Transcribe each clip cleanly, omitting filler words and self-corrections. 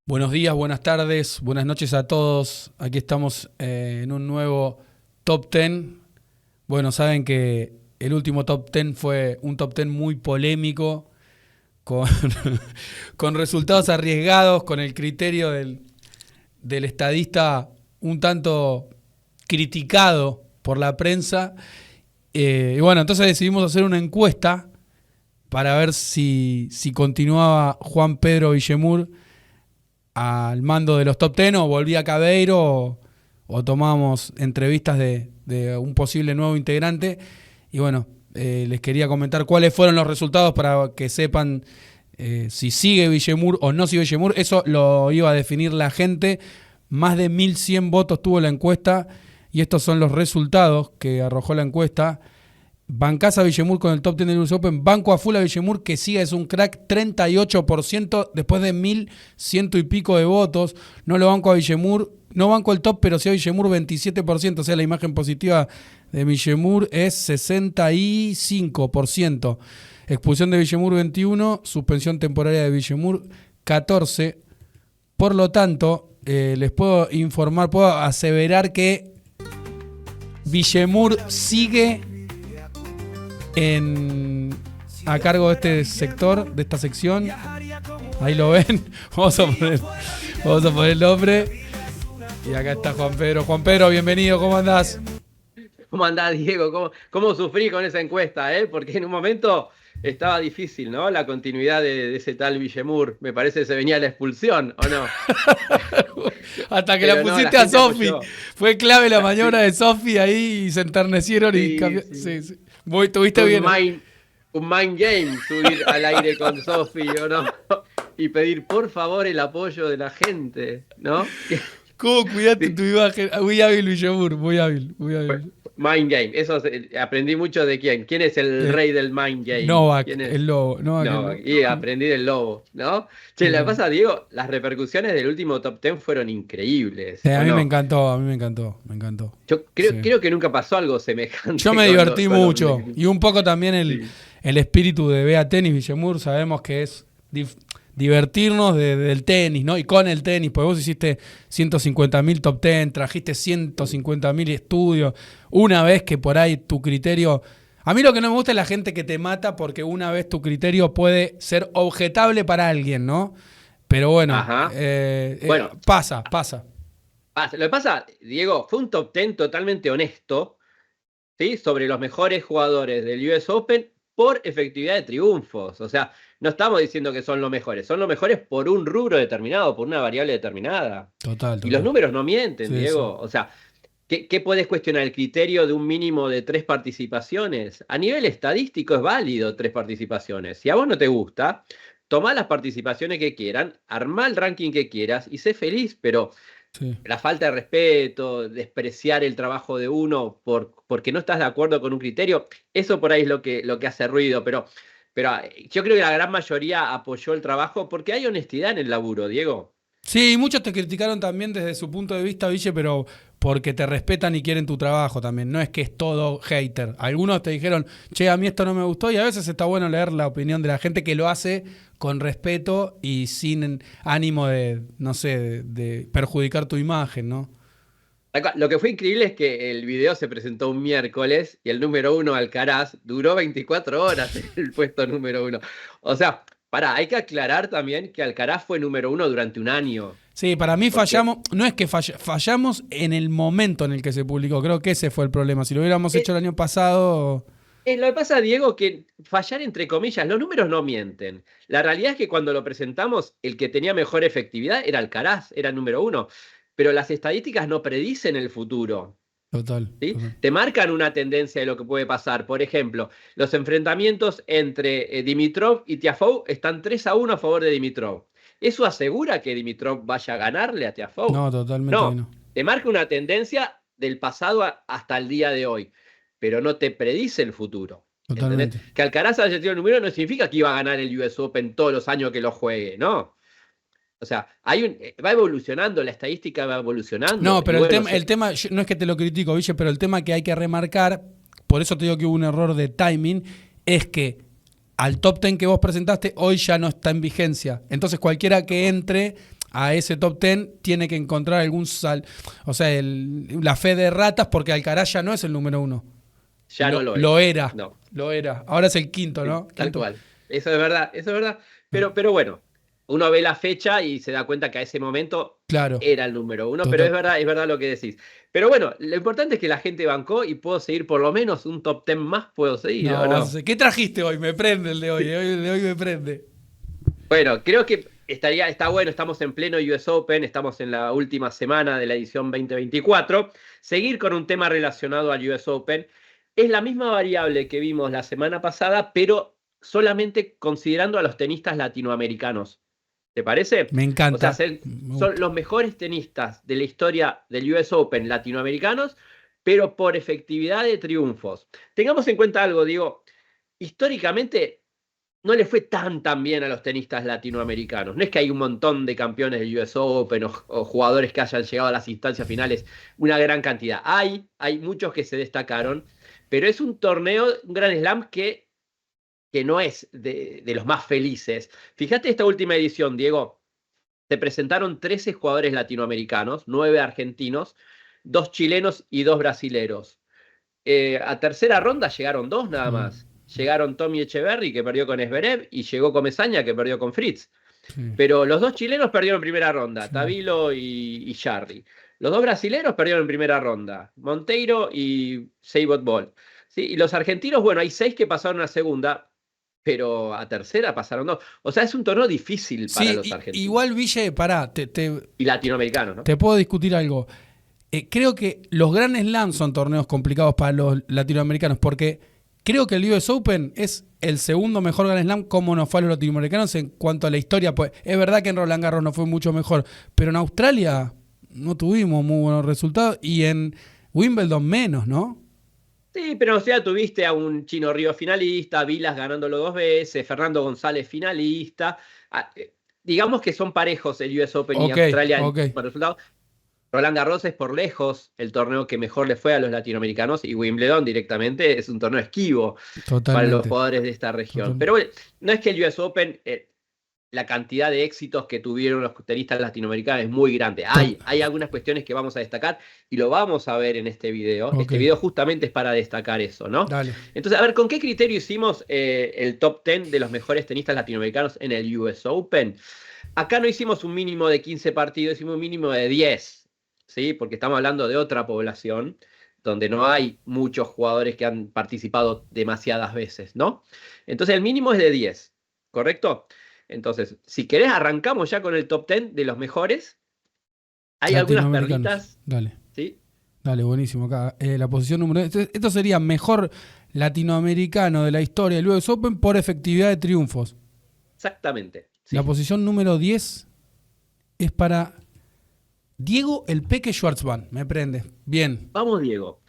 Buenos días, buenas tardes, buenas noches a todos. Aquí estamos en un nuevo Top 10. Bueno, saben que el último Top 10 fue un Top 10 muy polémico, con, con resultados arriesgados, con el criterio del estadista un tanto criticado por la prensa. Y bueno, entonces decidimos hacer una encuesta para ver si continuaba Juan Pedro Villemur al mando de los Top 10 o volvía Cabeiro o tomábamos entrevistas de un posible nuevo integrante. Y bueno, les quería comentar cuáles fueron los resultados para que sepan si sigue Villemur o no sigue Villemur. Eso lo iba a definir la gente. Más de 1.100 votos tuvo la encuesta y estos son los resultados que arrojó la encuesta. Bancás a Villemur con el top 10 del US Open. Banco a full a Villemur, que sigue, es un crack, 38% después de 1.100 y pico de votos. No lo banco a Villemur, no banco el top, pero sí a Villemur 27%. O sea, la imagen positiva de Villemur es 65%. Expulsión de Villemur 21%, suspensión temporaria de Villemur 14%. Por lo tanto, les puedo informar, puedo aseverar que Villemur sigue a cargo de este sector, de esta sección. Ahí lo ven. Vamos a poner el nombre. Y acá está Juan Pedro. Juan Pedro, bienvenido, ¿cómo andás? ¿Cómo andás, Diego? ¿Cómo sufrí con esa encuesta, Porque en un momento estaba difícil, ¿no? La continuidad de ese tal Villemur. Me parece que se venía la expulsión, ¿o no? Hasta que la Pero no, la pusiste a gente Sofi. apoyó. Fue clave la maniobra Sí, de Sofi ahí y se enternecieron y sí, cambió. sí. Sí, sí. Tuviste Fue bien. un mind game subir al aire con Sofi, ¿o no? Y pedir, por favor, el apoyo de la gente, ¿no? ¿Cómo cuidaste Sí. tu imagen? Muy hábil, Villemur, muy hábil, muy hábil. Mind game, aprendí mucho de quién. ¿Quién es el Eh, rey del mind game? Novak, ¿Quién el es? lobo. Novak, el No, lobo. y aprendí del lobo, ¿no? Che, El la lobo. pasa, Diego, las repercusiones del último top 10 fueron increíbles, A ¿o mí me no? encantó, a mí me encantó, me encantó. Yo Sí. creo que nunca pasó algo Yo semejante me con, divertí con los mucho. Black. Y un poco también Sí, el espíritu de Bea Tenis Villemur. Sabemos que es divertirnos del tenis, ¿no? Y con el tenis, porque vos hiciste 150.000 top 10, trajiste sí. 150.000 estudios. Una vez que por ahí tu criterio. A mí lo que no me gusta es la gente que te mata porque una vez tu criterio puede ser objetable para alguien, ¿no? Pero bueno, Ajá. Bueno, pasa. lo que pasa, Diego, fue un top 10 totalmente honesto, ¿sí? Sobre los mejores jugadores del US Open por efectividad de triunfos. O sea, no estamos diciendo que son los mejores por un rubro determinado, por una variable determinada. Total, Y los total. números no mienten, Sí, sí. Diego. O sea, ¿qué podés cuestionar? ¿El criterio de un mínimo de 3 participaciones? A nivel estadístico es válido 3 participaciones. Si a vos no te gusta, tomá las participaciones que quieran, armá el ranking que quieras y sé feliz, pero Sí. la falta de respeto, despreciar el trabajo de uno porque no estás de acuerdo con un criterio, eso por ahí es lo que hace ruido, pero yo creo que la gran mayoría apoyó el trabajo porque hay honestidad en el laburo, Diego. Sí, muchos te criticaron también desde su punto de vista, Ville, pero porque te respetan y quieren tu trabajo también. No es que es todo hater. Algunos te dijeron, che, a mí esto no me gustó, y a veces está bueno leer la opinión de la gente que lo hace con respeto y sin ánimo de, no sé, de perjudicar tu imagen, ¿no? Lo que fue increíble es que el video se presentó un miércoles y el número uno, Alcaraz, duró 24 horas en el puesto número uno. O sea, hay que aclarar también que Alcaraz fue número uno durante un año. Sí, para mí Porque fallamos, no es que fallamos en el momento en el que se publicó, creo que ese fue el problema. Si lo hubiéramos hecho el año pasado. lo que pasa, Diego, que fallar entre comillas, los números no mienten. La realidad es que cuando lo presentamos, el que tenía mejor efectividad era Alcaraz, era el número uno. Pero las estadísticas no predicen el futuro, Total, ¿sí? total. Te marcan una tendencia de lo que puede pasar. Por ejemplo, los enfrentamientos entre Dimitrov y Tiafoe están 3-1 a favor de Dimitrov. ¿Eso asegura que Dimitrov vaya a ganarle a Tiafoe? No, totalmente que No, no. te marca una tendencia del pasado hasta el día de hoy, pero no te predice el futuro. ¿Entendés? Totalmente. Que Alcaraz haya sido el número no significa que iba a ganar el US Open todos los años que lo juegue, ¿no? O sea, va evolucionando, la estadística va evolucionando. No, Y pero bueno, el tema, no es que te lo critico, Ville, pero el tema que hay que remarcar, por eso te digo que hubo un error de timing, es que al top 10 que vos presentaste hoy ya no está en vigencia. Entonces cualquiera que entre, a ese top 10 tiene que encontrar algún o sea, la fe de ratas, porque Alcaraz ya no es el número 1. Ya no lo es. Lo era. No. Lo era. Ahora es el quinto, Sí, ¿no? tal Quinto. cual. Eso es verdad, eso es verdad. Pero bueno, uno ve la fecha y se da cuenta que a ese momento Claro. era el número 1, pero Total. es verdad lo que decís. Pero bueno, lo importante es que la gente bancó y puedo seguir por lo menos un top 10 más, puedo seguir, ¿o No, no? ¿qué trajiste hoy? Me prende el de hoy. El de hoy me prende. Bueno, creo que está bueno, estamos en pleno US Open, estamos en la última semana de la edición 2024. Seguir con un tema relacionado al US Open. Es la misma variable que vimos la semana pasada, pero solamente considerando a los tenistas latinoamericanos. ¿Te parece? Me O sea, encanta. Me son gusta. los mejores tenistas de la historia del US Open latinoamericanos, pero por efectividad de triunfos. Tengamos en cuenta algo, digo, históricamente no le fue tan bien a los tenistas latinoamericanos. No es que hay un montón de campeones del US Open o jugadores que hayan llegado a las instancias finales, una gran cantidad. Hay muchos que se destacaron, pero es un torneo, un Grand Slam que no es de los más felices. Fíjate esta última edición, Diego. Se presentaron 13 jugadores latinoamericanos, 9 argentinos, 2 chilenos y 2 brasileros. A tercera ronda llegaron 2 nada Sí, más. Llegaron Tommy Echeverry, que perdió con Zverev, y llegó Comesaña, que perdió con Fritz. sí, Pero los 2 chilenos perdieron en primera ronda, sí. Tabilo y Jarry. Los 2 brasileros perdieron en primera ronda, Monteiro y Seibot Ball. ¿Sí? Y los argentinos, bueno, hay 6 que pasaron a segunda, pero a tercera pasaron 2. O sea, es un torneo difícil para Sí, los argentinos. igual, Ville, pará, Y latinoamericanos, ¿no? te puedo discutir algo. Creo que los Grand Slam son torneos complicados para los latinoamericanos, porque creo que el US Open es el segundo mejor Grand Slam como nos fue a los latinoamericanos en cuanto a la historia. Pues es verdad que en Roland Garros no fue mucho mejor, pero en Australia no tuvimos muy buenos resultados y en Wimbledon menos, ¿no? Sí, pero o sea, tuviste a un Chino Río finalista, Vilas ganándolo 2 veces, Fernando González finalista. Digamos que son parejos el US Open y Ok, Australia en ok, resultados. Roland Garros es por lejos el torneo que mejor le fue a los latinoamericanos y Wimbledon directamente es un torneo esquivo para los totalmente. jugadores de esta región. Total. Pero bueno, no es que el US Open, la cantidad de éxitos que tuvieron los tenistas latinoamericanos es muy grande. To- Hay algunas cuestiones que vamos a destacar y lo vamos a ver en este video. ok, Este video justamente es para destacar eso, ¿no? dale. Entonces, a ver, ¿con qué criterio hicimos el top 10 de los mejores tenistas latinoamericanos en el US Open? Acá no hicimos un mínimo de 15 partidos, hicimos un mínimo de 10, ¿sí? Porque estamos hablando de otra población donde no hay muchos jugadores que han participado demasiadas veces, ¿no? Entonces, el mínimo es de 10, ¿correcto? Entonces, si querés, arrancamos ya con el top 10 de los mejores. Hay algunas Latinoamericanos, perlitas, dale. ¿sí? Dale, buenísimo. Acá, la posición número. Esto sería mejor latinoamericano de la historia del US Open por efectividad de triunfos. Exactamente, La sí. posición número 10 es para Diego El Peque Schwartzman. Me prende. Bien. Vamos, Diego.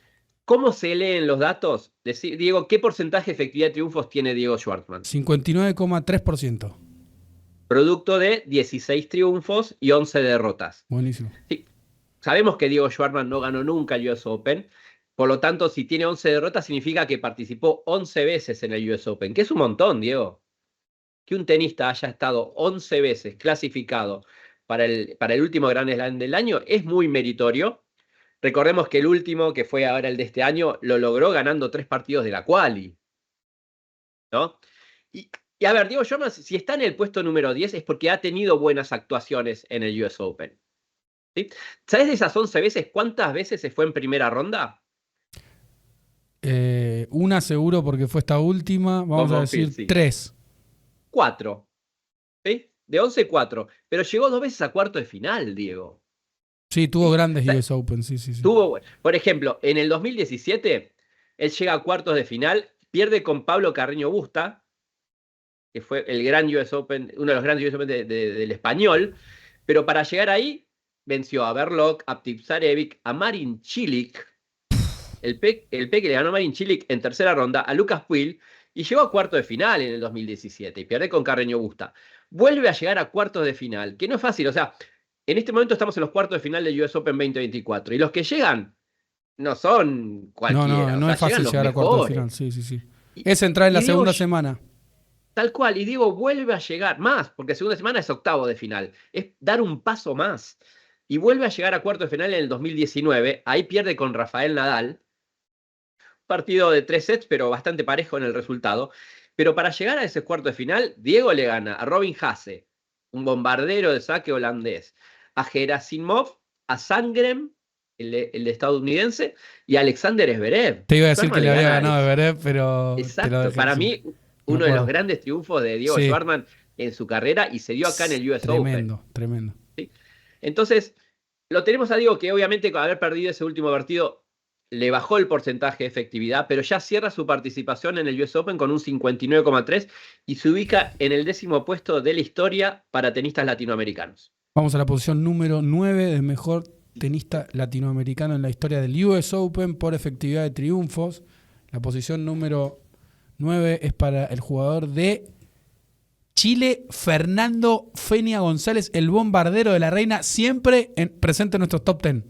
¿Cómo se leen los datos? Diego, ¿qué porcentaje de efectividad de triunfos tiene Diego Schwartzman? 59,3%. Producto de 16 triunfos y 11 derrotas. Buenísimo. Sí, sabemos que Diego Schwartzman no ganó nunca el US Open, por lo tanto, si tiene 11 derrotas, significa que participó 11 veces en el US Open, que es un montón, Diego. Que un tenista haya estado 11 veces clasificado para el último Grand Slam del año es muy meritorio. Recordemos que el último, que fue ahora el de este año, lo logró ganando 3 partidos de la quali, ¿no? Y a ver, Diego Schwartzman, si está en el puesto número 10 es porque ha tenido buenas actuaciones en el US Open. ¿Sí? ¿Sabes de esas 11 veces cuántas veces se fue en primera ronda? Una seguro porque fue esta última. Vamos a Como Phil, decir sí. 3. 4. ¿Sí? De 11, 4. Pero llegó 2 veces a cuarto de final, Diego. Sí, tuvo ¿Sí? grandes O sea, US Open. Sí, sí, sí. por ejemplo, en el 2017, él llega a cuartos de final, pierde con Pablo Carreño Busta, que fue el gran US Open, uno de los grandes US Open del español, pero para llegar ahí venció a Berlocq, a Tipsarevic, a Marin Cilic, el Peque le ganó a Marin Cilic en tercera ronda, a Lucas Puig, y llegó a cuartos de final en el 2017, y pierde con Carreño Busta. Vuelve a llegar a cuartos de final, que no es fácil, o sea, en este momento estamos en los cuartos de final del US Open 2024, y los que llegan no son No, cualquiera, no, o no sea, es fácil llegan los llegar a cuartos de mejores. final. Sí, sí, sí. Y, Es entrar en y la Diego, segunda semana. Tal cual, y Diego vuelve a llegar más, porque segunda semana es octavo de final, es dar un paso más. Y vuelve a llegar a cuarto de final en el 2019, ahí pierde con Rafael Nadal, partido de 3 sets, pero bastante parejo en el resultado. Pero para llegar a ese cuarto de final, Diego le gana a Robin Haase, un bombardero de saque holandés, a Gerasimov, a Sandgren, el estadounidense, y a Alexander Zverev. Te iba a decir que Schwartzman le le había gana a ganado a Zverev, pero te lo Exacto, dejé. para Sí, mí me uno de los acuerdo. grandes triunfos de Diego Sí, Schwartzman en su carrera y se dio acá en el US Open. tremendo, tremendo. ¿Sí? Entonces, lo tenemos a Diego que obviamente con haber perdido ese último partido le bajó el porcentaje de efectividad, pero ya cierra su participación en el US Open con un 59,3 y se ubica en el 10º puesto de la historia para tenistas latinoamericanos. Vamos a la posición número 9 del mejor tenista latinoamericano en la historia del US Open por efectividad de triunfos. La posición número 9 es para el jugador de Chile, Fernando Feña González, el bombardero de la reina, siempre presente en nuestros top 10.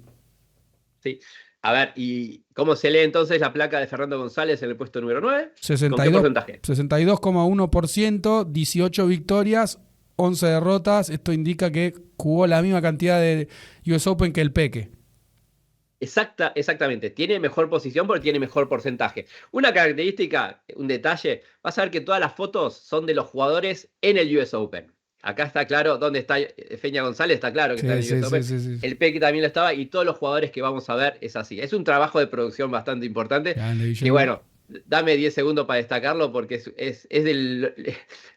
Sí. A ver, ¿y cómo se lee entonces la placa de Fernando González en el puesto número 9? 62, ¿Con qué porcentaje? 62,1%, 18 victorias, 11 derrotas. Esto indica que jugó la misma cantidad de US Open que el Peque. Exactamente. Tiene mejor posición porque tiene mejor porcentaje. Una característica, un detalle, vas a ver que todas las fotos son de los jugadores en el US Open. Acá está claro dónde está Feña González, está claro que está en el US Open. Sí. El Peque también lo estaba y todos los jugadores que vamos a ver es así. Es un trabajo de producción bastante importante. Que bueno, dame 10 segundos para destacarlo porque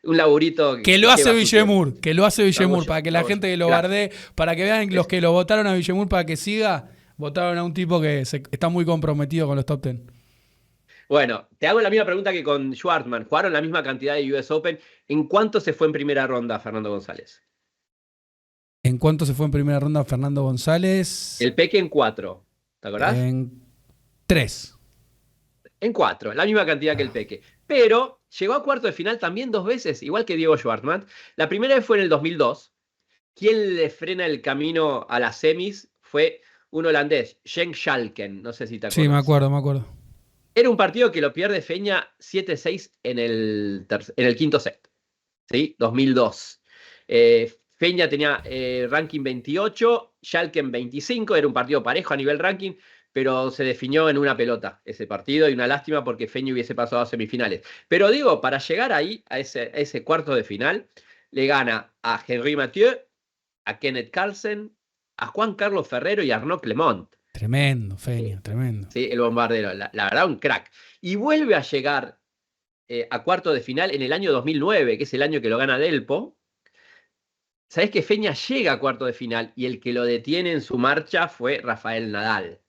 un laburito que lo hace Villemur, Vamos, para que la gente que lo gracias. bardee, para que vean los que lo votaron a Villemur para que siga, votaron a un tipo que está muy comprometido con los top 10. Bueno, te hago la misma pregunta que con Schwartzman. Jugaron la misma cantidad de US Open. ¿En cuánto se fue en primera ronda Fernando González? ¿En cuánto se fue en primera ronda Fernando González? El Peque en 4. ¿Te acordás? En 3. En 4, la misma cantidad que el Peque. Pero llegó a cuarto de final también 2 veces, igual que Diego Schwartzman. La primera vez fue en el 2002. Quien le frena el camino a las semis fue un holandés, Jen Schalken. No sé si te acuerdas. Sí, me acuerdo. Era un partido que lo pierde Feña 7-6 en el quinto set. ¿Sí? 2002. Feña tenía ranking 28, Schalken 25, era un partido parejo a nivel ranking, pero se definió en una pelota ese partido y una lástima porque Feña hubiese pasado a semifinales. Pero digo, para llegar ahí, a ese cuarto de final, le gana a Henri Mathieu, a Kenneth Carlsen, a Juan Carlos Ferrero y a Arnaud Clement. Tremendo, Feña, tremendo. Sí, el bombardero, la verdad, un crack. Y vuelve a llegar a cuarto de final en el año 2009, que es el año que lo gana Delpo. Sabés que Feña llega a cuarto de final y el que lo detiene en su marcha fue Rafael Nadal.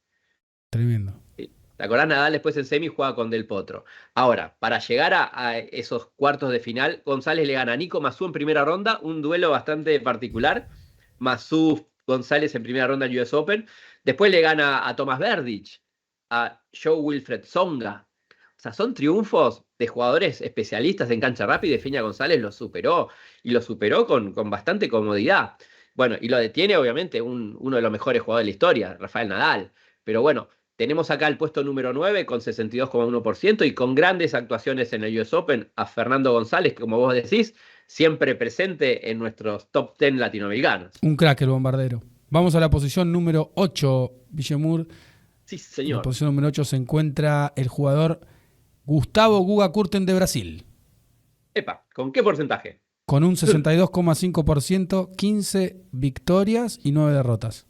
Tremendo. ¿Te acordás? Nadal después en semi juega con Del Potro. Ahora, para llegar a esos cuartos de final, González le gana a Nico Massú en primera ronda, un duelo bastante particular. Massú González en primera ronda del US Open. Después le gana a Tomás Berdych, a Joe Wilfred Tsonga. O sea, son triunfos de jugadores especialistas en cancha rápida y Feña González lo superó. Y lo superó con bastante comodidad. Bueno, y lo detiene obviamente uno de los mejores jugadores de la historia, Rafael Nadal. Pero bueno, tenemos acá el puesto número 9 con 62,1% y con grandes actuaciones en el US Open a Fernando González, como vos decís, siempre presente en nuestros top 10 latinoamericanos. Un crack el bombardero. Vamos a la posición número 8, Villemur. Sí, señor. En la posición número 8 se encuentra el jugador Gustavo Guga Kurten de Brasil. Epa, ¿con qué porcentaje? Con un 62,5%, 15 victorias y 9 derrotas.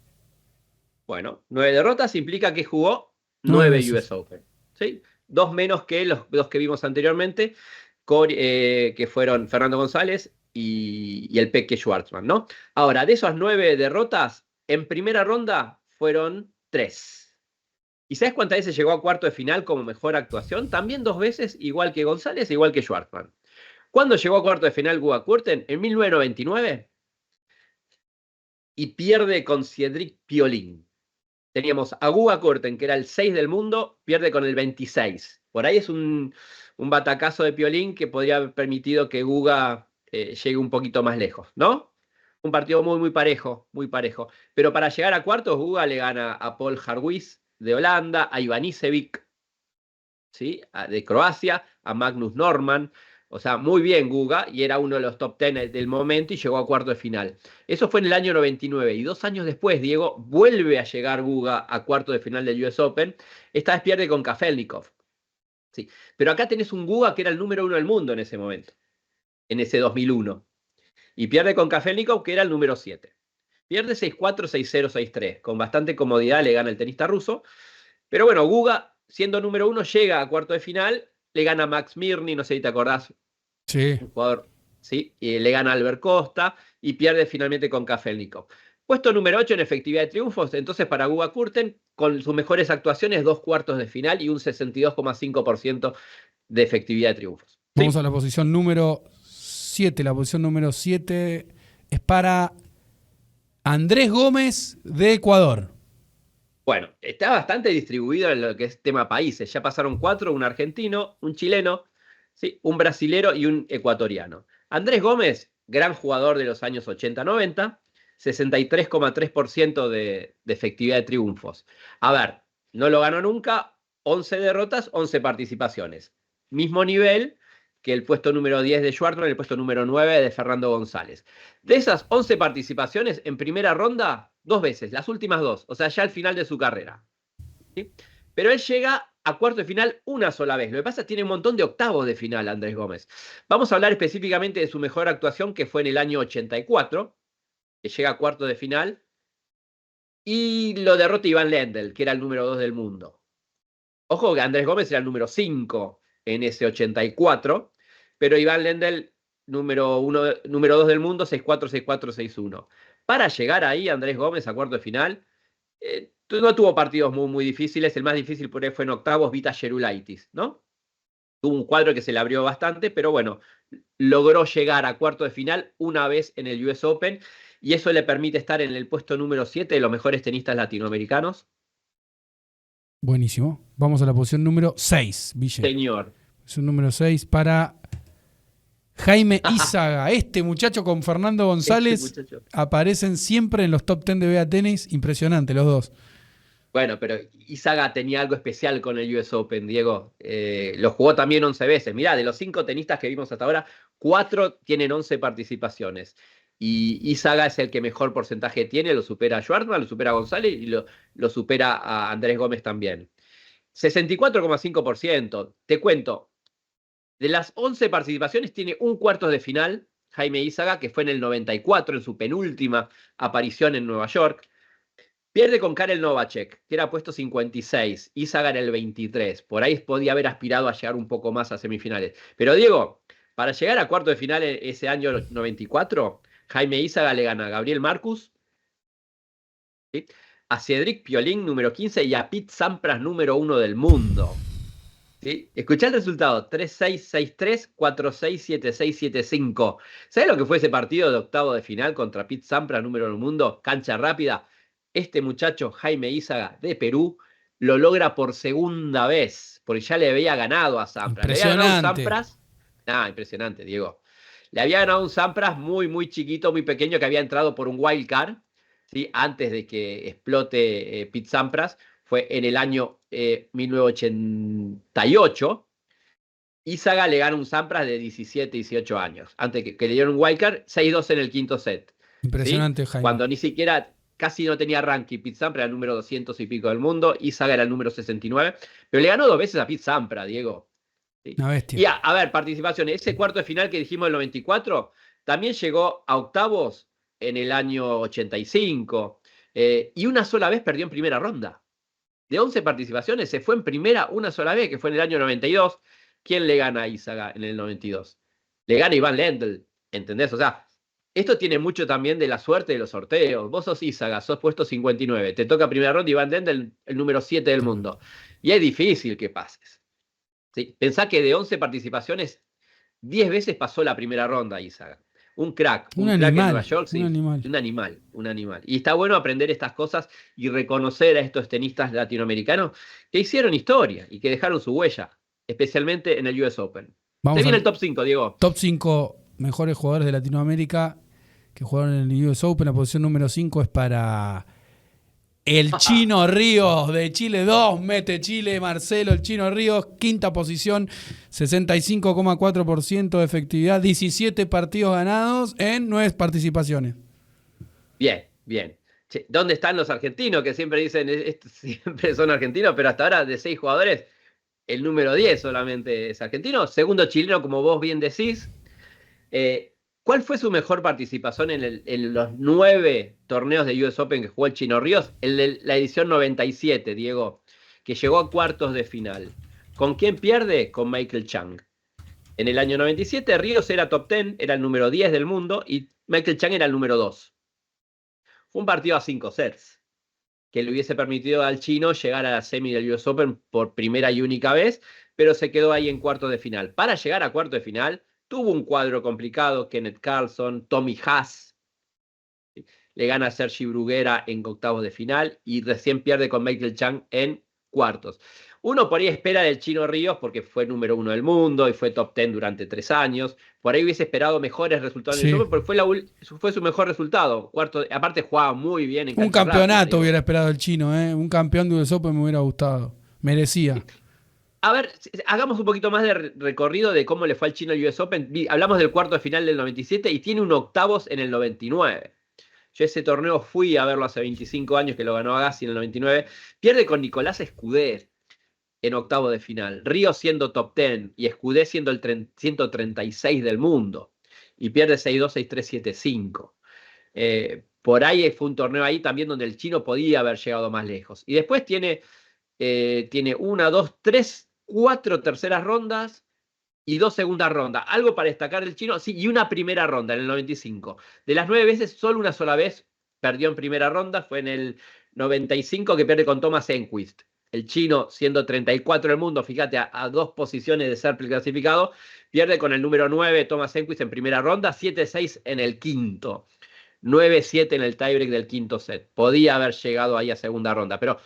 Bueno, 9 derrotas implica que jugó 9 US Open. ¿Sí? 2 menos que los 2 que vimos anteriormente, que fueron Fernando González y el Peque Schwartzman, ¿no? Ahora, de esas 9 derrotas, en primera ronda fueron 3. ¿Y sabes cuántas veces llegó a cuarto de final como mejor actuación? También 2 veces, igual que González, igual que Schwartzman. ¿Cuándo llegó a cuarto de final Guga Kurten? En 1999. Y pierde con Cédric Pioline. Teníamos a Guga Kurten, que era el 6 del mundo, pierde con el 26. Por ahí es un batacazo de Pioline que podría haber permitido que Guga llegue un poquito más lejos, ¿no? Un partido muy parejo, muy parejo. Pero para llegar a cuartos, Guga le gana a Paul Harwiz de Holanda, a Ivanisevic, ¿sí? De Croacia, a Magnus Norman, O sea, muy bien Guga, y era uno de los top 10 del momento y llegó a cuarto de final. Eso fue en el año 99. Y 2 años después, Diego, vuelve a llegar Guga a cuarto de final del US Open. Esta vez pierde con Kafelnikov. Sí. Pero acá tenés un Guga que era el número 1 del mundo en ese momento, en ese 2001. Y pierde con Kafelnikov, que era el número 7. Pierde 6-4, 6-0, 6-3. Con bastante comodidad le gana el tenista ruso. Pero bueno, Guga, siendo número 1, llega a cuarto de final. Le gana a Max Mirny, no sé si te acordás, Sí. un jugador, ¿sí? Y le gana a Albert Costa y pierde finalmente con Kafelnikov. Puesto número 8 en efectividad de triunfos, entonces para Guga Kurten, con sus mejores actuaciones, 2 cuartos de final y un 62,5% de efectividad de triunfos. Vamos ¿Sí? a la posición número 7. La posición número 7 es para Andrés Gómez de Ecuador. Bueno, está bastante distribuido en lo que es tema países. Ya pasaron 4, un argentino, un chileno, ¿sí? Un brasilero y un ecuatoriano. Andrés Gómez, gran jugador de los años 80-90, 63,3% de efectividad de triunfos. A ver, no lo ganó nunca, 11 derrotas, 11 participaciones. Mismo nivel que el puesto número 10 de Schwartzman y el puesto número 9 de Fernando González. De esas 11 participaciones, en primera ronda, 2 veces, las últimas 2, o sea, ya al final de su carrera. ¿Sí? Pero él llega a cuarto de final una sola vez. Lo que pasa es que tiene un montón de octavos de final, Andrés Gómez. Vamos a hablar específicamente de su mejor actuación, que fue en el año 84, que llega a cuarto de final, y lo derrota Iván Lendl, que era el número 2 del mundo. Ojo que Andrés Gómez era el número 5 en ese 84, pero Iván Lendl, número 2 del mundo, 6-4, 6-4, 6-1. Para llegar ahí, Andrés Gómez a cuarto de final, no tuvo partidos muy, muy difíciles. El más difícil por ahí fue en octavos, Vita Gerulaitis, ¿no? Tuvo un cuadro que se le abrió bastante, pero bueno, logró llegar a cuarto de final una vez en el US Open, y eso le permite estar en el puesto número 7 de los mejores tenistas latinoamericanos. Buenísimo. Vamos a la posición número 6, Ville. Señor. Posición número 6 para Jaime Izaga. Este muchacho con Fernando González aparecen siempre en los top 10 de BA Tenis. Impresionante los dos. Bueno, pero Izaga tenía algo especial con el US Open, Diego. Lo jugó también 11 veces. Mirá, de los 5 tenistas que vimos hasta ahora, 4 tienen 11 participaciones. Y Izaga es el que mejor porcentaje tiene, lo supera a Schwartzman, lo supera a González y lo supera a Andrés Gómez también. 64,5%. Te cuento, de las 11 participaciones tiene un cuarto de final, Jaime Izaga, que fue en el 94, en su penúltima aparición en Nueva York. Pierde con Karel Novacek, que era puesto 56, Izaga era el 23. Por ahí podía haber aspirado a llegar un poco más a semifinales. Pero Diego, para llegar a cuarto de final ese año 94, Jaime Izaga le gana a Gabriel Marcus, ¿sí? A Cedric Pioline, número 15, y a Pete Sampras, número 1 del mundo. ¿Sí? Escuchá el resultado: 3-6, 6-3, 4-6, 7-6, 7-5. ¿Sabés lo que fue ese partido de octavo de final contra Pete Sampras, número 1 del mundo? Cancha rápida. Este muchacho, Jaime Izaga, de Perú, lo logra por segunda vez, porque ya le había ganado a Sampras. Le había ganado un Sampras. Impresionante, Diego. Le había ganado un Sampras muy, muy chiquito, muy pequeño, que había entrado por un wild card, ¿sí? Antes de que explote Pete Sampras. Fue en el año 1988. Izaga le gana un Sampras de 17, 18 años. Antes que le dieron un wildcard, 6-2 en el quinto set. Impresionante, ¿sí? Jaime. Cuando ni siquiera, casi no tenía ranking. Pete Sampras era el número 200 y pico del mundo. Izaga era el número 69. Pero le ganó 2 veces a Pete Sampras, Diego. ¿Sí? Una bestia. Y a ver, participaciones. Ese cuarto de final que dijimos del 94, también llegó a octavos en el año 85. Y una sola vez perdió en primera ronda. De 11 participaciones, se fue en primera una sola vez, que fue en el año 92. ¿Quién le gana a Izaga en el 92? Le gana Iván Lendl, ¿entendés? O sea, esto tiene mucho también de la suerte de los sorteos. Vos sos Izaga, sos puesto 59, te toca primera ronda Iván Lendl, el número 7 del mundo. Y es difícil que pases. ¿Sí? Pensá que de 11 participaciones, 10 veces pasó la primera ronda Izaga. Un crack, Un crack animal, en Nueva York, sí. Un animal. Y está bueno aprender estas cosas y reconocer a estos tenistas latinoamericanos que hicieron historia y que dejaron su huella, especialmente en el US Open. Se viene el top 5, Diego. Top 5 mejores jugadores de Latinoamérica que jugaron en el US Open. La posición número 5 es para El Chino Ríos de Chile 2, mete Chile, Marcelo, el Chino Ríos, quinta posición, 65,4% de efectividad, 17 partidos ganados en 9 participaciones. Bien, bien. Che, ¿dónde están los argentinos? Que siempre dicen, siempre son argentinos, pero hasta ahora de 6 jugadores, el número 10 solamente es argentino. Segundo chileno, como vos bien decís. ¿Cuál fue su mejor participación en los 9 torneos de US Open que jugó el Chino Ríos? El de la edición 97, Diego, que llegó a cuartos de final. ¿Con quién pierde? Con Michael Chang. En el año 97, Ríos era top 10, era el número 10 del mundo, y Michael Chang era el número 2. Fue un partido a 5 sets, que le hubiese permitido al chino llegar a la semi del US Open por primera y única vez, pero se quedó ahí en cuartos de final. Para llegar a cuartos de final, tuvo un cuadro complicado, Kenneth Carlson, Tommy Haas, le gana a Sergi Bruguera en octavos de final y recién pierde con Michael Chang en cuartos. Uno por ahí espera del Chino Ríos porque fue número 1 del mundo y fue top 10 durante 3 años. Por ahí hubiese esperado mejores resultados en el Open, porque fue su mejor resultado. Aparte jugaba muy bien en un campeonato rápida, hubiera esperado el chino, un campeón de US Open me hubiera gustado. Merecía. A ver, hagamos un poquito más de recorrido de cómo le fue al chino el US Open. Hablamos del cuarto de final del 97 y tiene un octavos en el 99. Yo ese torneo fui a verlo hace 25 años, que lo ganó Agassi en el 99. Pierde con Nicolás Escudé en octavo de final. Ríos siendo top 10 y Escudé siendo el 136 del mundo. Y pierde 6-2, 6-3, 7-5. Por ahí fue un torneo ahí también donde el chino podía haber llegado más lejos. Y después tiene 1, 2, 3, 4 terceras rondas y 2 segundas rondas. Algo para destacar del chino, sí, y una primera ronda en el 95. De las 9 veces, solo una sola vez perdió en primera ronda, fue en el 95 que pierde con Thomas Enquist. El chino, siendo 34 del mundo, fíjate, a 2 posiciones de ser clasificado, pierde con el número 9, Thomas Enquist, en primera ronda, 7-6 en el quinto. 9-7 en el tiebreak del quinto set. Podía haber llegado ahí a segunda ronda, pero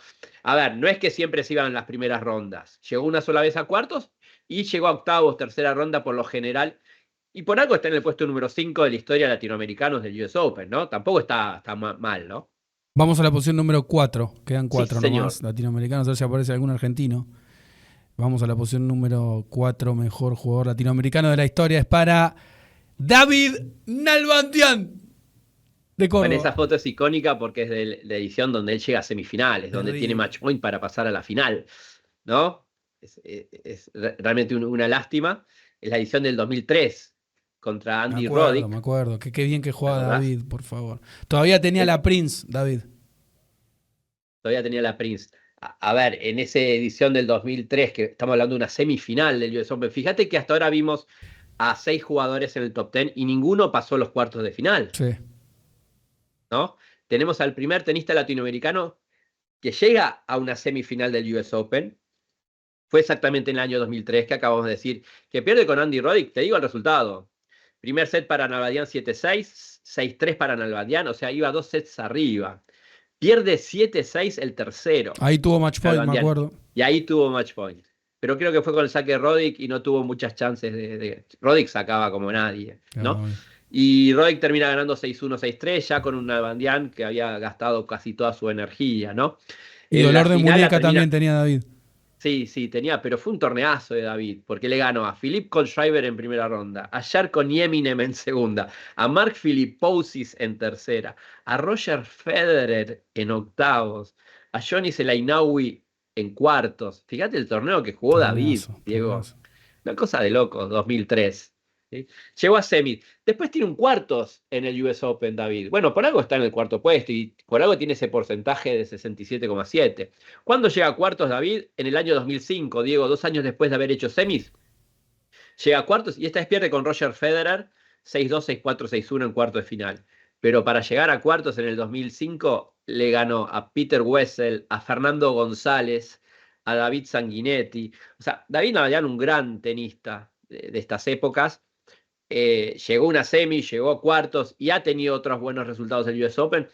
a ver, no es que siempre se iban en las primeras rondas. Llegó una sola vez a cuartos y llegó a octavos, tercera ronda por lo general. Y por algo está en el puesto número 5 de la historia de latinoamericanos del US Open, ¿no? Tampoco está mal, ¿no? Vamos a la posición número 4. Quedan 4 sí, nomás latinoamericanos, a ver si aparece algún argentino. Vamos a la posición número 4, mejor jugador latinoamericano de la historia. Es para David Nalbandian. Bueno, esa foto es icónica porque es de la edición donde él llega a semifinales, donde tiene match point para pasar a la final, ¿no? Es realmente una lástima. Es la edición del 2003 contra Andy Roddick. Me acuerdo. Qué bien que jugaba David, por favor. Todavía tenía la Prince, David. Todavía tenía la Prince. A ver, en esa edición del 2003, que estamos hablando de una semifinal del US Open, fíjate que hasta ahora vimos a 6 jugadores en el top 10 y ninguno pasó los cuartos de final. Sí. ¿No? Tenemos al primer tenista latinoamericano que llega a una semifinal del US Open. Fue exactamente en el año 2003 que acabamos de decir, que pierde con Andy Roddick. Te digo el resultado. Primer set para Nalbandian 7-6, 6-3 para Nalbandian, o sea, iba 2 sets arriba. Pierde 7-6 el tercero. Ahí tuvo match point, me acuerdo. Y ahí tuvo match point. Pero creo que fue con el saque de Roddick y no tuvo muchas chances de... Roddick sacaba como nadie, ¿no? Y Roddick termina ganando 6-1, 6-3, ya con un Nalbandian que había gastado casi toda su energía, ¿no? Y dolor de muñeca también tenía David. Sí, tenía, pero fue un torneazo de David, porque le ganó a Philippe Kohlschreiber en primera ronda, a Jarko Nieminem en segunda, a Mark Philippousis en tercera, a Roger Federer en octavos, a Johnny Selainaui en cuartos. Fíjate el torneo que jugó David, Diego. Una cosa de locos, 2003. ¿Sí? Llegó a semis. Después tiene un cuartos en el US Open, David. Bueno, por algo está en el cuarto puesto y por algo tiene ese porcentaje de 67,7. ¿Cuándo llega a cuartos, David? En el año 2005, Diego, 2 años después de haber hecho semis. Llega a cuartos y esta vez pierde con Roger Federer 6-2, 6-4, 6-1 en cuartos de final. Pero para llegar a cuartos en el 2005 le ganó a Peter Wessel, a Fernando González, a David Sanguinetti. O sea, David Nalbandian, un gran tenista de estas épocas. Llegó a una semi, llegó a cuartos y ha tenido otros buenos resultados en el US Open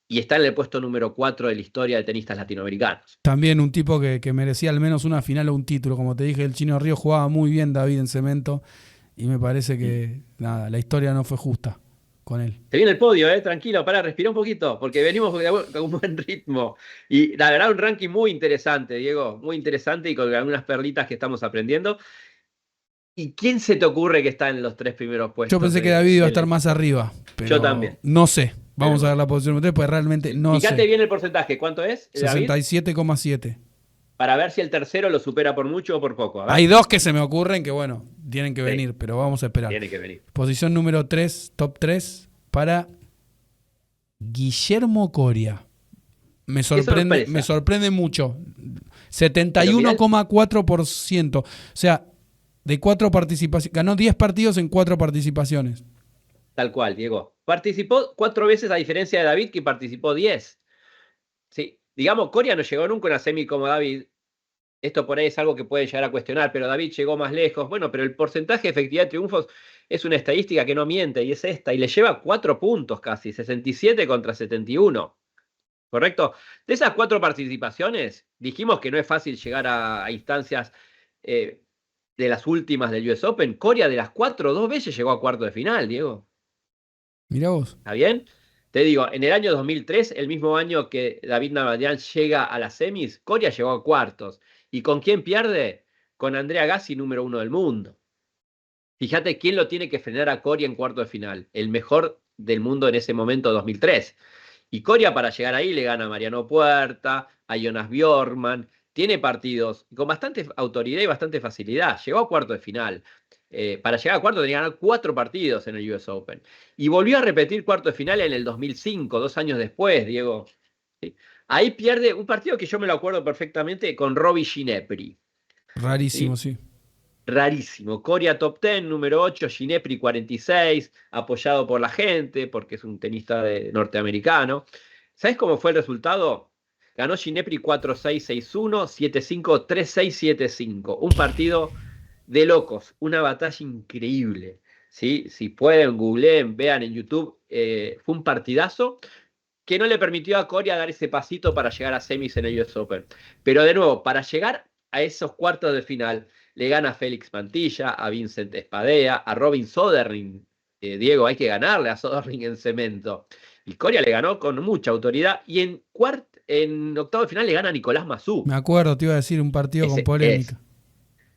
y está en el puesto número 4 de la historia de tenistas latinoamericanos. También un tipo que merecía al menos una final o un título. Como te dije, el Chino Ríos jugaba muy bien, David, en cemento, y me parece que nada, la historia no fue justa con él. Se viene el podio, tranquilo, para, respira un poquito, porque venimos con un buen ritmo. Y la verdad, un ranking muy interesante, Diego, muy interesante y con algunas perlitas que estamos aprendiendo. ¿Y quién se te ocurre que está en los 3 primeros Yo puestos pensé que David iba a estar del más equipo? arriba, Yo pero también. no sé. Vamos a Pero, ver la posición 3, pues realmente no fíjate sé. bien el porcentaje, ¿cuánto es, David? 67,7. Para ver si el tercero lo supera por mucho o por poco. A Hay ver. dos que se me ocurren que, bueno, tienen que Sí, venir, pero vamos a esperar. tiene que venir. Posición número 3, top 3, para Guillermo Coria. Qué Me sorpresa. sorprende mucho. Pero mirá, 71,4%. O sea, de 4 participaciones. Ganó 10 partidos en 4 participaciones. tal cual, Diego. Participó 4 veces a diferencia de David, que participó 10. Sí, digamos, Coria no llegó nunca a una semi como David. Esto por ahí es algo que pueden llegar a cuestionar, pero David llegó más lejos. Bueno, pero el porcentaje de efectividad de triunfos es una estadística que no miente y es esta. Y le lleva 4 puntos casi, 67 contra 71. ¿Correcto? De esas 4 participaciones, dijimos que no es fácil llegar a instancias eh, de las últimas del US Open. Coria de las 4, 2 veces llegó a cuarto de final, Diego. Mirá vos. ¿Está bien? Te digo, en el año 2003, el mismo año que David Nalbandian llega a las semis, Coria llegó a cuartos. ¿Y con quién pierde? Con Andrea Gassi, número 1 del mundo. Fíjate quién lo tiene que frenar a Coria en cuarto de final. El mejor del mundo en ese momento, 2003. Y Coria para llegar ahí le gana a Mariano Puerta, a Jonas Bjorkman. Tiene partidos con bastante autoridad y bastante facilidad. Llegó a cuarto de final. Para llegar a cuarto tenía que ganar 4 partidos en el US Open. Y volvió a repetir cuarto de final en el 2005, 2 años después, Diego. ¿Sí? Ahí pierde un partido que yo me lo acuerdo perfectamente con Robbie Ginepri. Rarísimo, ¿Sí? sí. Rarísimo. Coria top 10, número 8, Ginepri 46, apoyado por la gente, porque es un tenista norteamericano. ¿Sabes cómo fue el resultado? Ganó Ginepri 4-6-6-1, 7-5, 3-6, 7-5. Un partido de locos, una batalla increíble. ¿Sí? Si pueden, googleen, vean en YouTube. Fue un partidazo que no le permitió a Coria dar ese pasito para llegar a semis en el US Open. Pero de nuevo, para llegar a esos cuartos de final, le gana a Félix Mantilla, a Vincent Espadea, a Robin Soderling. Diego, hay que ganarle a Soderling en cemento. Y Coria le ganó con mucha autoridad. Y en octavo de final le gana a Nicolás Massú. Me acuerdo, te iba a decir, un partido con Ese es polémica.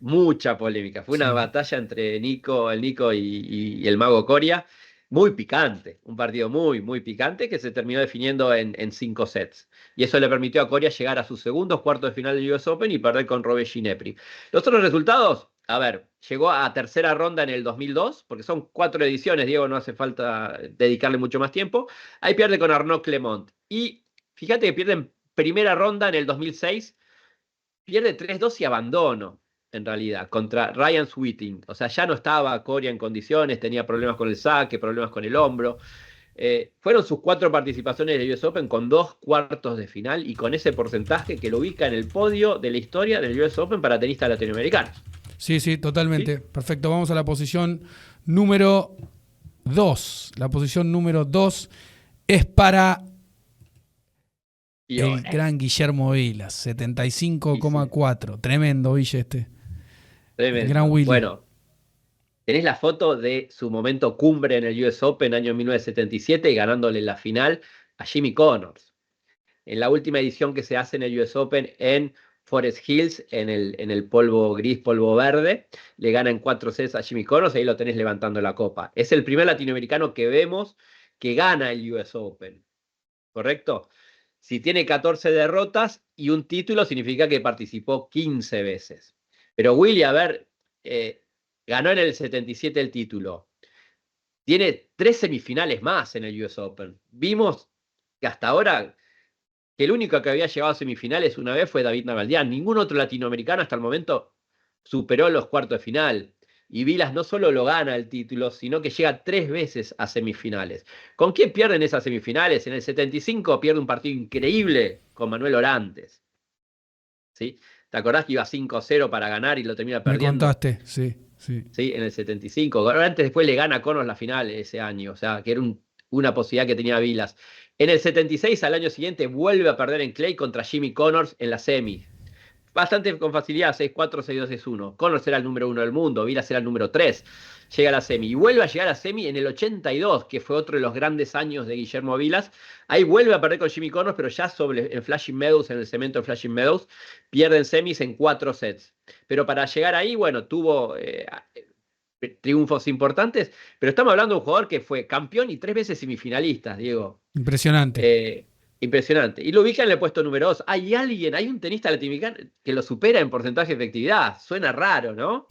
mucha polémica. Fue una Sí. batalla entre el Nico y el Mago Coria. Muy picante, un partido muy, muy picante que se terminó definiendo en 5 sets. Y eso le permitió a Coria llegar a sus segundos cuartos de final del US Open y perder con Robert Ginepri. Los otros resultados, a ver, llegó a tercera ronda en el 2002, porque son 4 ediciones, Diego, no hace falta dedicarle mucho más tiempo. Ahí pierde con Arnaud Clement. Y fíjate que pierde en primera ronda en el 2006, pierde 3-2 y abandono, en realidad, contra Ryan Sweeting. O sea, ya no estaba Coria en condiciones, tenía problemas con el saque, problemas con el hombro. Fueron sus 4 participaciones del US Open con 2 cuartos de final y con ese porcentaje que lo ubica en el podio de la historia del US Open para tenistas latinoamericanos. Sí, sí, ¿Sí? totalmente. Perfecto. Vamos a la posición número 2. La posición número 2 es para Y el ahora, gran Guillermo Vilas, sí, 75,4. Tremendo, Ville, este. El gran tremendo. Willy. Bueno, tenés la foto de su momento cumbre en el US Open año 1977 y ganándole la final a Jimmy Connors. En la última edición que se hace en el US Open en Forest Hills, en el polvo gris, polvo verde, le gana en 4 sets a Jimmy Connors, ahí lo tenés levantando la copa. Es el primer latinoamericano que vemos que gana el US Open, ¿correcto? Si tiene 14 derrotas y un título, significa que participó 15 veces. Pero Willy, a ver, ganó en el 77 el título. Tiene 3 semifinales más en el US Open. Vimos que hasta ahora que el único que había llegado a semifinales una vez fue David Nalbandian. Ningún otro latinoamericano hasta el momento superó los cuartos de final. Y Vilas no solo lo gana el título, sino que llega 3 veces a semifinales. ¿Con quién pierden esas semifinales? En el 75 pierde un partido increíble con Manuel Orantes. ¿Sí? ¿Te acordás que iba 5-0 para ganar y lo termina Me perdiendo? contaste, sí, sí. ¿Sí? En el 75. Orantes después le gana a Connors la final ese año. O sea, que era una posibilidad que tenía Vilas. En el 76, al año siguiente, vuelve a perder en Clay contra Jimmy Connors en la semi. bastante con facilidad, 6-4, 6-2, 6-1. Connors era el número 1 del mundo, Vilas era el número 3. Llega a la semi. Y vuelve a llegar a la semi en el 82, que fue otro de los grandes años de Guillermo Vilas. Ahí vuelve a perder con Jimmy Connors, pero ya en Flushing Meadows, en el cemento de Flushing Meadows, pierden semis en 4 sets. Pero para llegar ahí, bueno, tuvo triunfos importantes, pero estamos hablando de un jugador que fue campeón y 3 veces semifinalista, Diego. Impresionante. Impresionante. Y lo ubica en el puesto número 2. Hay un tenista latinoamericano que lo supera en porcentaje de efectividad. Suena raro, ¿no?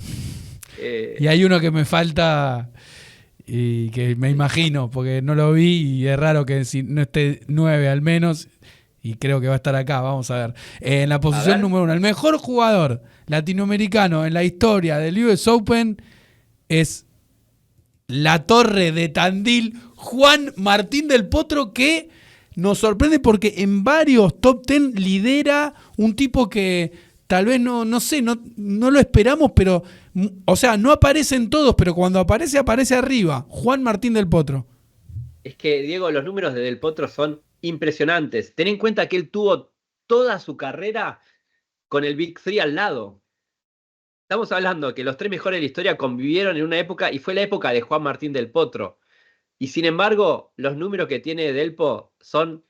Y hay uno que me falta y que me imagino, porque no lo vi y es raro que si no esté 9 al menos, y creo que va a estar acá, vamos a ver. En la posición número 1, el mejor jugador latinoamericano en la historia del US Open es la Torre de Tandil, Juan Martín del Potro, que nos sorprende porque en varios top 10 lidera un tipo que tal vez no sé, no lo esperamos, pero, o sea, no aparecen todos, pero cuando aparece, aparece arriba. Juan Martín del Potro. Es que, Diego, los números de Del Potro son impresionantes. Ten en cuenta que él tuvo toda su carrera con el Big Three al lado. Estamos hablando que los 3 mejores de la historia convivieron en una época y fue la época de Juan Martín del Potro. Y sin embargo, los números que tiene Delpo son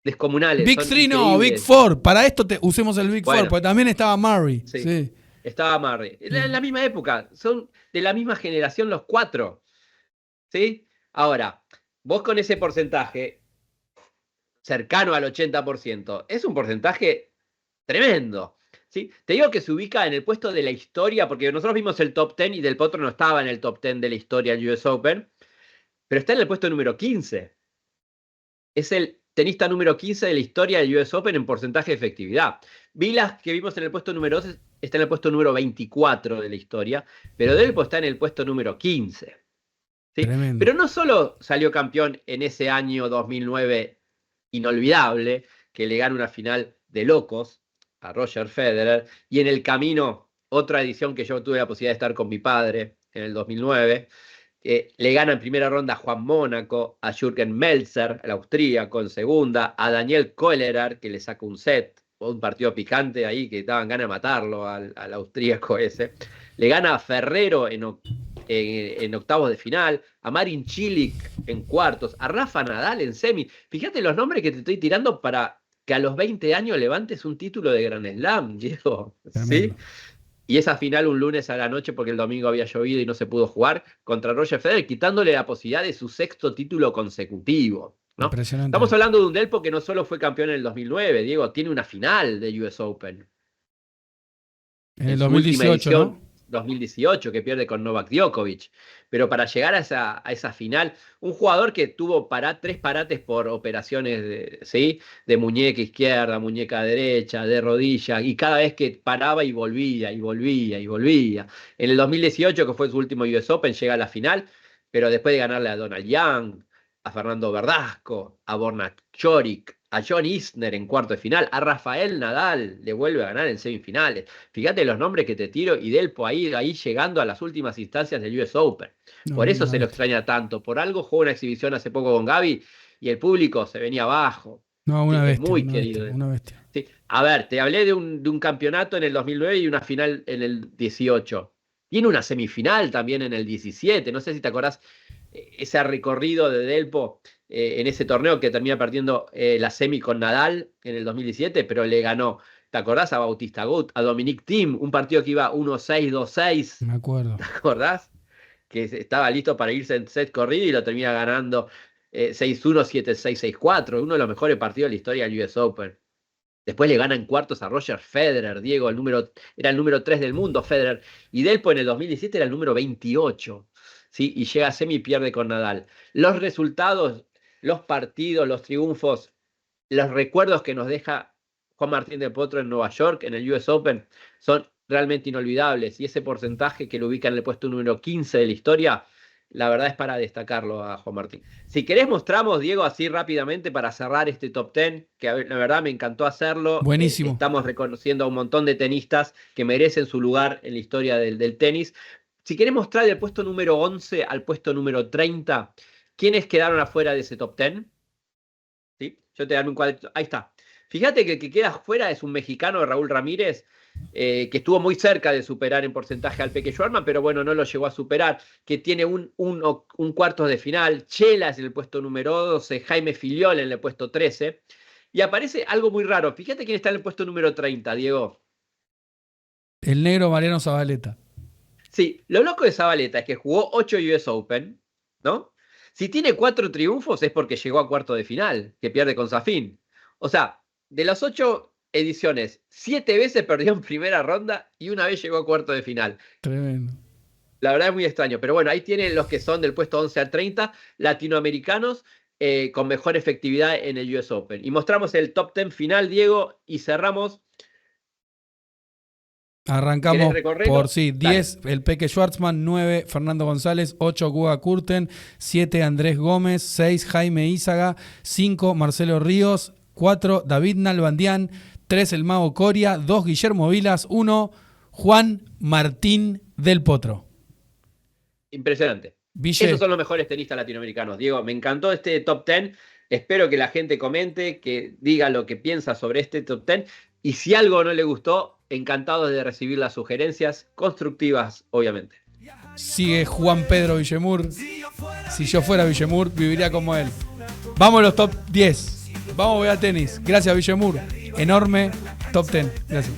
descomunales. Big son 3 no, Big increíbles. 4. Para esto usemos el Big 4, Bueno, porque también estaba Murray. sí, Sí. estaba Murray. En la misma época, son de la misma generación los 4. ¿Sí? Ahora, vos con ese porcentaje cercano al 80%, es un porcentaje tremendo. ¿Sí? Te digo que se ubica en el puesto de la historia, porque nosotros vimos el top 10 y Del Potro no estaba en el top 10 de la historia del US Open, pero está en el puesto número 15. Es el tenista número 15 de la historia del US Open en porcentaje de efectividad. Vilas, que vimos en el puesto número 12, está en el puesto número 24 de la historia, pero Delpo está en el puesto número 15. ¿Sí? Pero no solo salió campeón en ese año 2009 inolvidable, que le gana una final de locos a Roger Federer, y en el camino, otra edición que yo tuve la posibilidad de estar con mi padre en el 2009, le gana en primera ronda a Juan Mónaco, a Jürgen Melzer, el austríaco, en segunda, a Daniel Kollerer, que le saca un set, un partido picante ahí, que daban ganas de matarlo al austríaco ese. Le gana a Ferrero en octavos de final, a Marin Cilic en cuartos, a Rafa Nadal en semi. Fíjate los nombres que te estoy tirando para que a los 20 años levantes un título de Grand Slam, Diego. ¿Sí? Y esa final un lunes a la noche porque el domingo había llovido y no se pudo jugar contra Roger Federer, quitándole la posibilidad de su 6º título consecutivo, ¿no? Impresionante. Estamos hablando de un Delpo que no solo fue campeón en el 2009, Diego, tiene una final de US Open. En el 2018, edición, ¿no? 2018, que pierde con Novak Djokovic. Pero para llegar a esa final, un jugador que tuvo 3 parates por operaciones ¿sí? De muñeca izquierda, muñeca derecha, de rodilla, y cada vez que paraba y volvía, y volvía, y volvía. En el 2018, que fue su último US Open, llega a la final, pero después de ganarle a Donald Young, a Fernando Verdasco, a Borna Choric, a John Isner en cuarto de final, a Rafael Nadal le vuelve a ganar en semifinales. Fíjate los nombres que te tiro y Delpo ahí llegando a las últimas instancias del US Open. Por eso se lo extraña tanto. Por algo jugó una exhibición hace poco con Gaby y el público se venía abajo. No, una bestia. Es muy querido. Una bestia. Sí. A ver, te hablé de un campeonato en el 2009 y una final en el 18. Tiene una semifinal también en el 17. No sé si te acordás ese recorrido de Delpo en ese torneo que termina perdiendo la semi con Nadal en el 2017, pero le ganó. ¿Te acordás a Bautista Agut, a Dominic Thiem, un partido que iba 1-6, 2-6? Me acuerdo. ¿Te acordás? Que estaba listo para irse en set corrido y lo termina ganando 6-1, 7-6, 6-4. Uno de los mejores partidos de la historia del US Open. Después le gana en cuartos a Roger Federer, Diego, era el número 3 del mundo, Federer. Y Delpo en el 2017 era el número 28. ¿Sí? Y llega a semi y pierde con Nadal. Los resultados, los partidos, los triunfos, los recuerdos que nos deja Juan Martín del Potro en Nueva York, en el US Open, son realmente inolvidables. Y ese porcentaje que lo ubica en el puesto número 15 de la historia, la verdad es para destacarlo a Juan Martín. Si querés mostramos, Diego, así rápidamente para cerrar este top 10, que la verdad me encantó hacerlo. Buenísimo. Estamos reconociendo a un montón de tenistas que merecen su lugar en la historia del tenis. Si querés mostrar del puesto número 11 al puesto número 30, ¿quiénes quedaron afuera de ese top 10? ¿Sí? Yo te daré un cuadrito. Ahí está. Fíjate que el que queda fuera es un mexicano, Raúl Ramírez, que estuvo muy cerca de superar en porcentaje al Peque Schwartzman, pero bueno, no lo llegó a superar, que tiene un cuartos de final, Chelas en el puesto número 12, Jaime Filiol en el puesto 13, y aparece algo muy raro. Fíjate quién está en el puesto número 30, Diego. El negro Mariano Zabaleta. Sí, lo loco de Zabaleta es que jugó 8 US Open, ¿no? Si tiene 4 triunfos es porque llegó a cuarto de final, que pierde con Safin. O sea, de las 8 ediciones, 7 veces perdió en primera ronda y una vez llegó a cuarto de final. Tremendo. La verdad es muy extraño, pero bueno, ahí tienen los que son del puesto 11 al 30, latinoamericanos con mejor efectividad en el US Open. Y mostramos el top 10 final, Diego, y cerramos. Arrancamos por 10, Dale. el Peque Schwartzman, 9, Fernando González, 8, Guga Kurten, 7, Andrés Gómez, 6, Jaime Ízaga, 5, Marcelo Ríos, 4, David Nalbandián, 3, el Mago Coria, 2, Guillermo Vilas, 1, Juan Martín del Potro. Impresionante. Ville. Esos son los mejores tenistas latinoamericanos. Diego, me encantó este top 10. Espero que la gente comente, que diga lo que piensa sobre este top 10. Y si algo no le gustó, encantado de recibir las sugerencias constructivas, obviamente. Sigue Juan Pedro Villemur. Si yo fuera Villemur, viviría como él. Vamos a los top 10. Vamos a ver a tenis. Gracias, Villemur. Enorme top 10. Gracias.